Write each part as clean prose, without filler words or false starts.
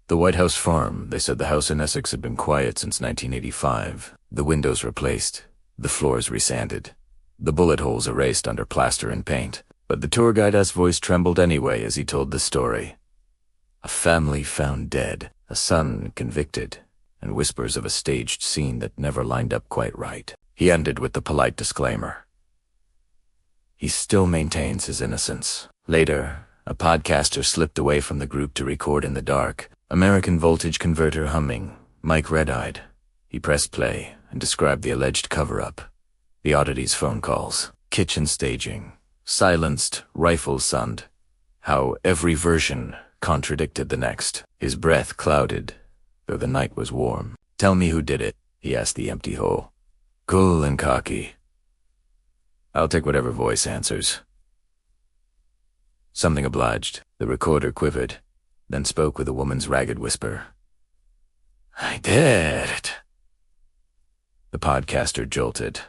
The White House farm. They said the house in Essex had been quiet since 1985. The windows replaced, the floors resanded, the bullet holes erased under plaster and paint. But the tour guide's voice trembled anyway as he told the story. A family found dead, a son convicted, and whispers of a staged scene that never lined up quite right. He ended with the polite disclaimer. He still maintains his innocence. Later, a podcaster slipped away from the group to record in the dark, American voltage converter humming, mic red-eyed. He pressed play and described the alleged cover-up. The oddities' phone calls, kitchen staging, silenced, rifle sunned. How every version contradicted the next. His breath clouded, though the night was warm. "Tell me who did it," he asked the empty hole. Cool and cocky. "I'll take whatever voice answers." Something obliged. The recorder quivered, then spoke with a woman's ragged whisper. "I did it." The podcaster jolted,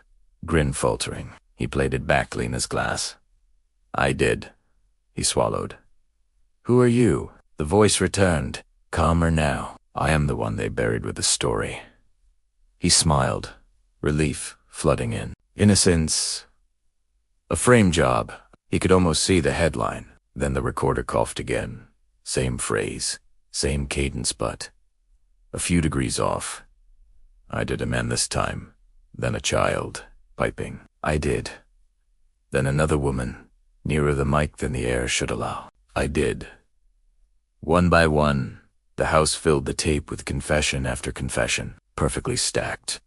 grin faltering. He played it back clean as glass. "I did." He swallowed. "Who are you?" The voice returned, calmer now. "I am the one they buried with the story." He smiled, relief flooding in. "Innocence. A frame job." He could almost see the headline. Then the recorder coughed again. Same phrase, same cadence, but a few degrees off. "I did a man this time, then a child," piping. "I did." Then another woman, nearer the mic than the air should allow. "I did." One by one, the house filled the tape with confession after confession, perfectly stacked,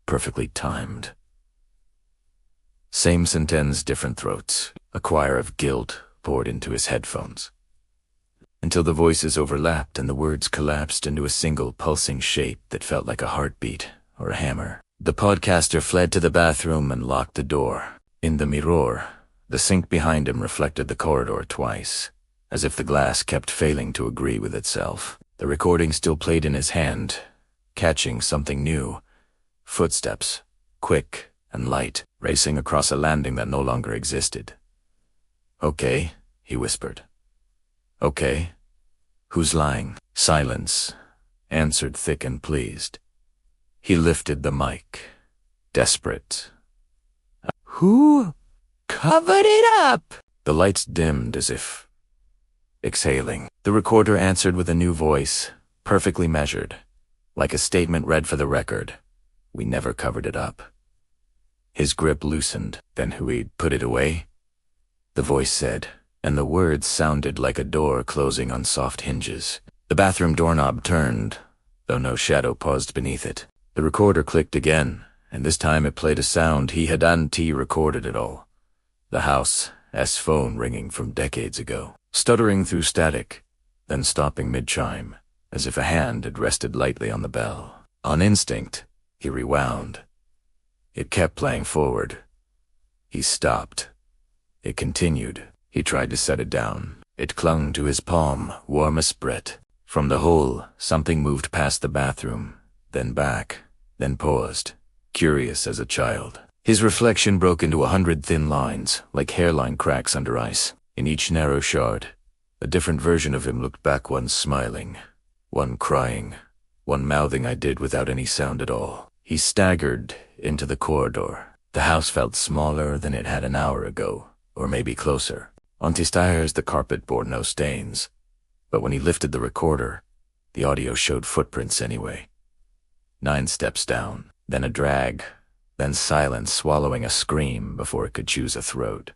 perfectly timed. Same sentence, different throats. A choir of guilt poured into his headphones, until the voices overlapped and the words collapsed into a single pulsing shape that felt like a heartbeat or a hammer. The podcaster fled to the bathroom and locked the door. In the mirror, the sink behind him reflected the corridor twice, as if the glass kept failing to agree with itself. The recording still played in his hand, catching something new. Footsteps, quick and light, racing across a landing that no longer existed. "Okay," he whispered. "Okay. Who's lying?" Silence, answered thick and pleased. He lifted the mic, desperate. "Who covered it up?" The lights dimmed as if exhaling. The recorder answered with a new voice, perfectly measured, like a statement read for the record. "We never covered it up." His grip loosened. "Then who'd put it away?" The voice said, and the words sounded like a door closing on soft hinges. The bathroom doorknob turned, though no shadow paused beneath it. The recorder clicked again, and this time it played a sound he had recorded it all. The house's phone ringing from decades ago, stuttering through static, then stopping mid-chime, as if a hand had rested lightly on the bell. On instinct, he rewound. It kept playing forward. He stopped. It continued. He tried to set it down. It clung to his palm, warm as Brit. From the hole, something moved past the bathroom, then back, then paused, curious as a child. His reflection broke into 100 thin lines, like hairline cracks under ice. In each narrow shard, a different version of him looked back, one smiling, one crying, one mouthing "I did" without any sound at all. He staggered into the corridor. The house felt smaller than it had an hour ago, or maybe closer. On the stairs, the carpet bore no stains, but when he lifted the recorder, the audio showed footprints anyway. 9 steps down, then a drag, then silence swallowing a scream before it could choose a throat.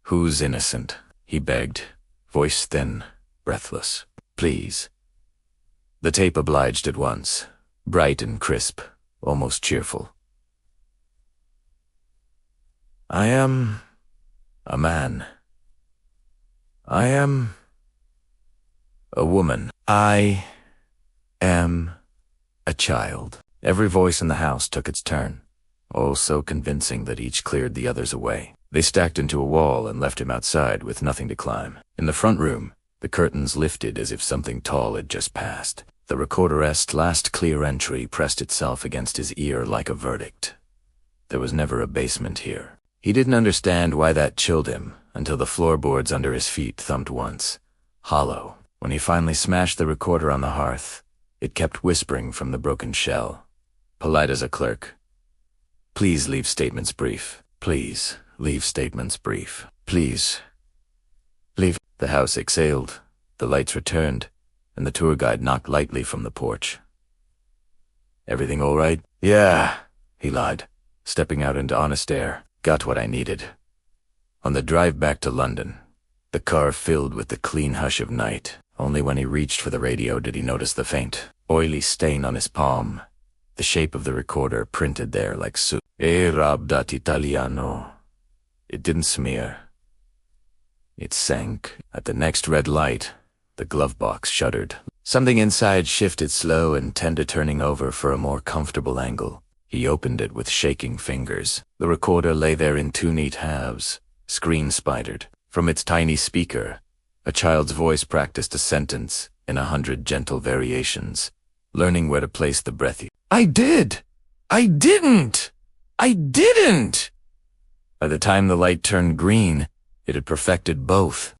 "Who's innocent?" he begged, voice thin, breathless. "Please." The tape obliged at once, bright and crisp, almost cheerful. "I am a man. I am a woman. I am a child." Every voice in the house took its turn, all so convincing that each cleared the others away. They stacked into a wall and left him outside with nothing to climb. In the front room, the curtains lifted as if something tall had just passed. The recorder's last clear entry pressed itself against his ear like a verdict. There was never a basement here. He didn't understand why that chilled him until the floorboards under his feet thumped once, hollow, When he finally smashed the recorder on the hearth, it kept whispering from the broken shell, polite as a clerk. Please leave statements brief. Please leave statements brief. Please leave. The house exhaled, the lights returned, and the tour guide knocked lightly from the porch. Everything all right? Yeah, he lied, stepping out into honest air. Got what I needed. On the drive back to London, the car filled with the clean hush of night. Only when he reached for the radio did he notice the faint, oily stain on his palm, the shape of the recorder printed there like soup. Rabdat Italiano. It didn't smear. It sank. At the next red light, the glove box shuddered. Something inside shifted slow and tended turning over for a more comfortable angle. He opened it with shaking fingers. The recorder lay there in two neat halves, screen-spidered. From its tiny speaker, a child's voice practiced a sentence in 100 gentle variations, learning where to place the breath. I did! I didn't! I didn't! By the time the light turned green, it had perfected both.